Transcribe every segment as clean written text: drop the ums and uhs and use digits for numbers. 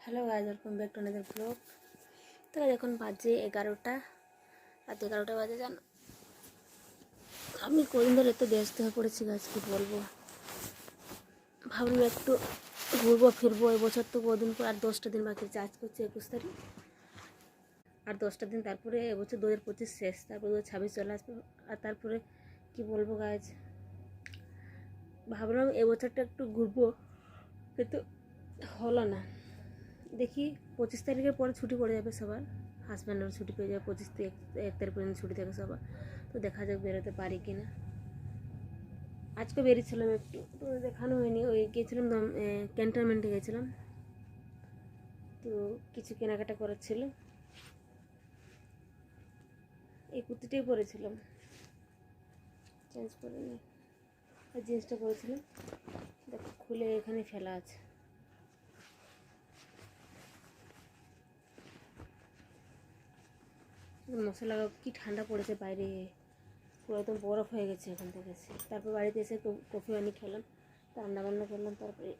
Hello guys, welcome back to another blog. তো এখন বাজে 11টা, রাত 11টা বাজে। জানো, আমি কদিন ধরে এত ব্যস্ত হয়ে পড়েছি গাছ, কি বলবো। ভাবলাম একটু ঘুরবো ফিরবো। এবছর তো কদিন পর, আর 10টা দিন বাকি আছে। আজ করছে 21 তারিখ, আর 10টা দিন, তারপরে এবছর 2025 শেষ, তারপরে 2026 চলে আসবে। আর তারপরে কি বলবো গাছ, ভাবলাম এবছরটা একটু ঘুরবো, কিন্তু হলো না। দেখি 25 তারিখের পরে ছুটি পড়ে যাবে সবার, হাজব্যান্ডেরও ছুটি পেয়ে যাবে। 25 থেকে 1 তারিখ পর্যন্ত ছুটি থাকে সবার। তো দেখা যাক বেরোতে পারি কি না। আজকে বেরিয়েছিলাম একটু, তো দেখানো হয়নি। ওই গিয়েছিলাম ক্যান্টনমেন্টে গেছিলাম, তো কিছু কেনাকাটা করার ছিল। এই কুর্তিটাই পরেছিলাম, চেঞ্জ করে নিই। আর জিন্সটা পরেছিলাম, দেখো খুলে এখানে ফেলা আছে। মশলা কি ঠান্ডা পড়েছে বাইরে, পুরো একদম বরফ হয়ে গেছে এখান থেকে এসে। তারপর বাড়িতে এসে কফি বানিয়ে খেলাম, রান্নাবান্না করলাম, তারপরে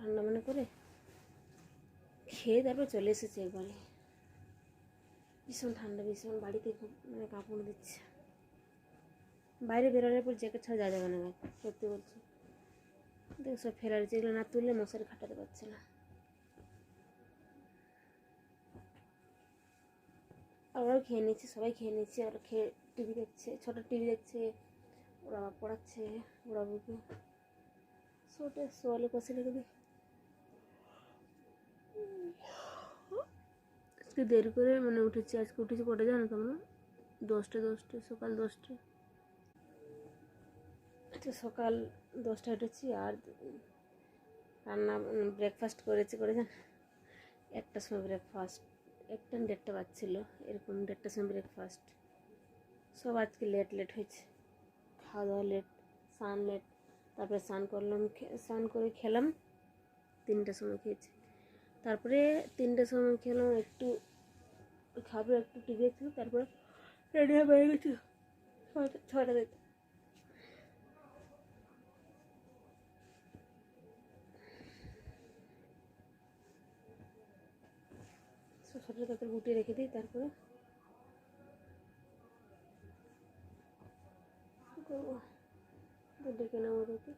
রান্নাবান্না করে খেয়ে তারপর চলে এসেছি একবারে। ভীষণ ঠান্ডা, ভীষণ। বাড়িতে খুব কাঁপুনি দিচ্ছে। বাইরে বেরোনোর পর জ্যাকেট ছাড়া যাওয়া যাবে না, সত্যি বলছি। দেখ সব ফেরার, যেগুলো না তুললে মশারি খাটাতে পারছে না। আর ওরাও খেয়ে নিচ্ছে, সবাই খেয়ে নিচ্ছে। ওরা খেয়ে টিভি দেখছে, ছোটো টিভি দেখছে। ওরা পড়াচ্ছে, ওরা বুকে সোয়ালে পাশে রেখে দিই। আজকে দেরি করে উঠেছি। আজকে উঠেছি কটা জানো তোমরা? 10টা, সকাল 10টা। আচ্ছা, সকাল 10টা উঠেছি। আর রান্না ব্রেকফাস্ট করেছেন 1টার সময় ব্রেকফাস্ট। 1টা 1:30 বাজছিল, এরকম 1:30টার সময় ব্রেকফাস্ট। সব আজকে লেট হয়েছে, খাওয়া দাওয়া লেট, স্নান লেট। তারপরে স্নান করলাম, স্নান করে খেলাম 3টার সময় খেয়েছি। তারপরে 3টার সময় খেলাম, একটু খাবো, একটু টিভি দেখছিলাম। তারপরে রেডি হয়ে বেরিয়ে গেছি 6টা দেখতে। ছোটো তাদের গুটিয়ে রেখে দিই, তারপরে করবো, ডেকে নেবো ওদেরকে।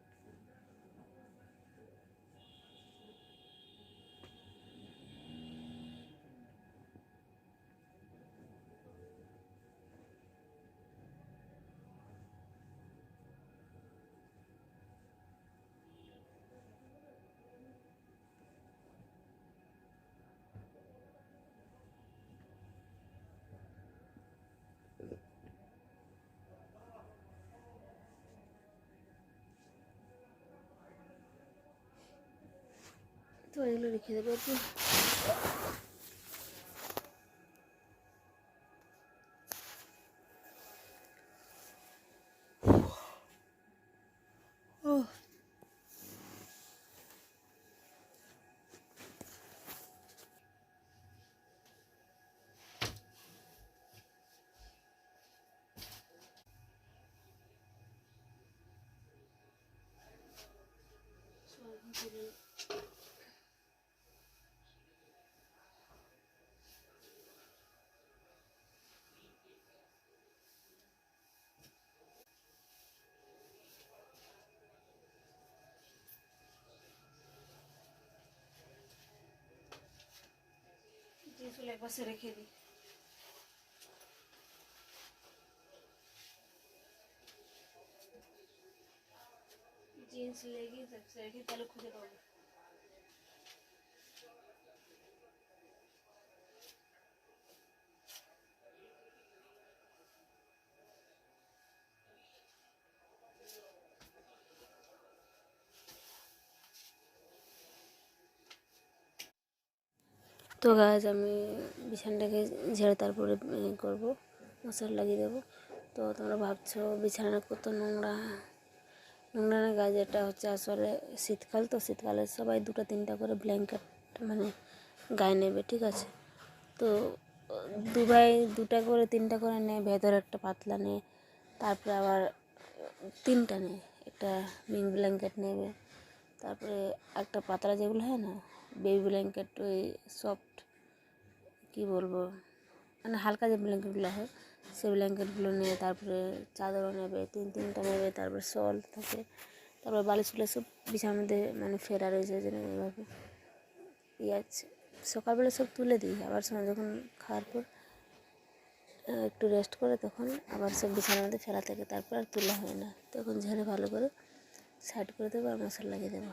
তো এগুলো রেখে দেবো একটু। জিনিসগুলো একপাশে রেখে দিই। জিন্স লেগিংস রেখে তাহলে খুঁজে পাবো। তো গাছ আমি বিছানাটাকে ঝেড়ে তারপরে করবো, মশলা লাগিয়ে দেবো। তো তোমরা ভাবছো বিছানা কত নোংরা। নোংরা না গাছ, এটা হচ্ছে আসলে শীতকাল। তো শীতকালে সবাই 2টা 3টা করে ব্ল্যাঙ্কেট গায়ে নেবে, ঠিক আছে। তো ভাই 2টা করে 3টা করে নেয়, ভেতরে একটা পাতলা নেয়। তারপরে আবার 3টা নেয়, একটা মিং ব্ল্যাঙ্কেট নেবে। তারপরে একটা পাতলা যেগুলো হয় না, বেবি ব্ল্যাঙ্কেট, ওই সফট কী বলবো, মানে হালকা যে ব্ল্যাঙ্কেটগুলো হয় সেই ব্ল্যাঙ্কেটগুলো নিয়ে, তারপরে চাদরও নেবে, তিনটা নেবে, তারপরে শল থাকে, তারপর বালিশগুলো সব বিছানার মধ্যে মানে ফেরা রয়েছে যেন এইভাবে আছে। সকালবেলা সব তুলে দিই, আবার সময় যখন খাওয়ার পর একটু রেস্ট করে তখন আবার সব বিছানার মধ্যে ফেরা থাকে, তারপর আর তোলা হয় না। তখন ঝেড়ে ভালো করে সাইড করে দেবো আর মশলা লাগিয়ে দেবো।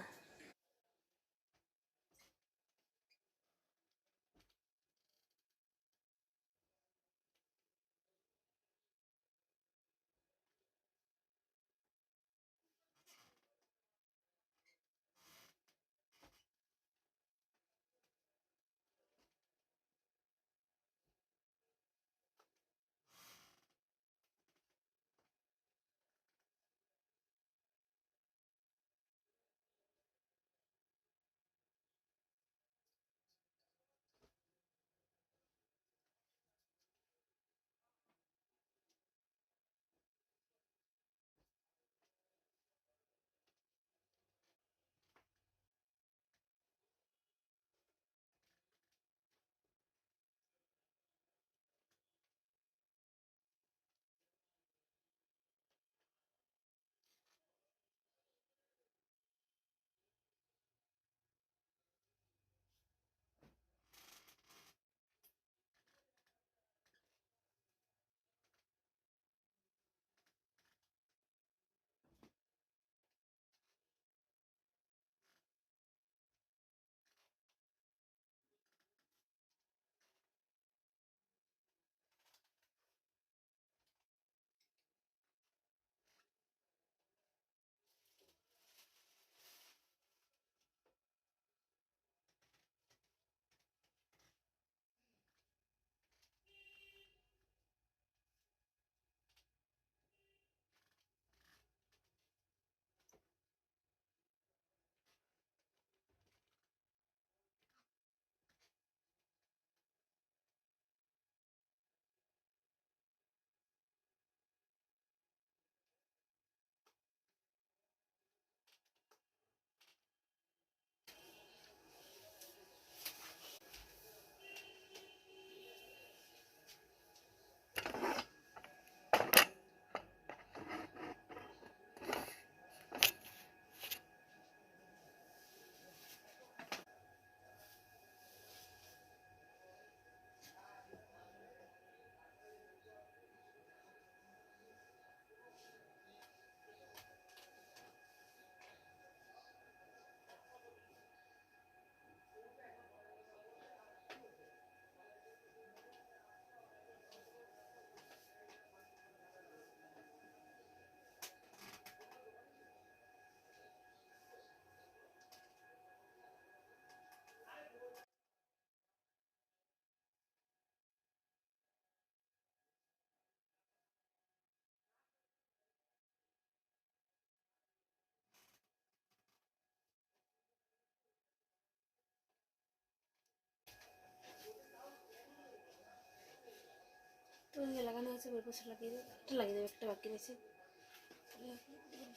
তো লাগানো আছে, ওই পাশে লাগিয়ে দেবো, একটা লাগিয়ে দেবো, একটা বাকি রয়েছে,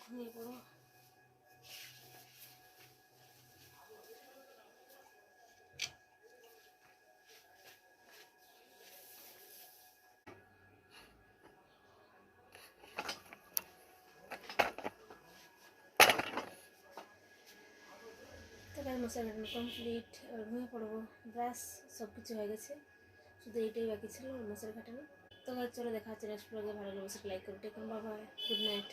ঘুমিয়ে পড়ো। তারপরে মশলা ঘাটানো কমপ্লিট, এবার ঘুমিয়ে পড়বো। ব্রাশ সব কিছু হয়ে গেছে, শুধু এইটাই বাকি ছিল মশলা ঘাটানো। তো চলো দেখা হচ্ছে নেক্সট ব্লগে। ভালো লাগলে লাইক করো। Take care, bye bye, good night.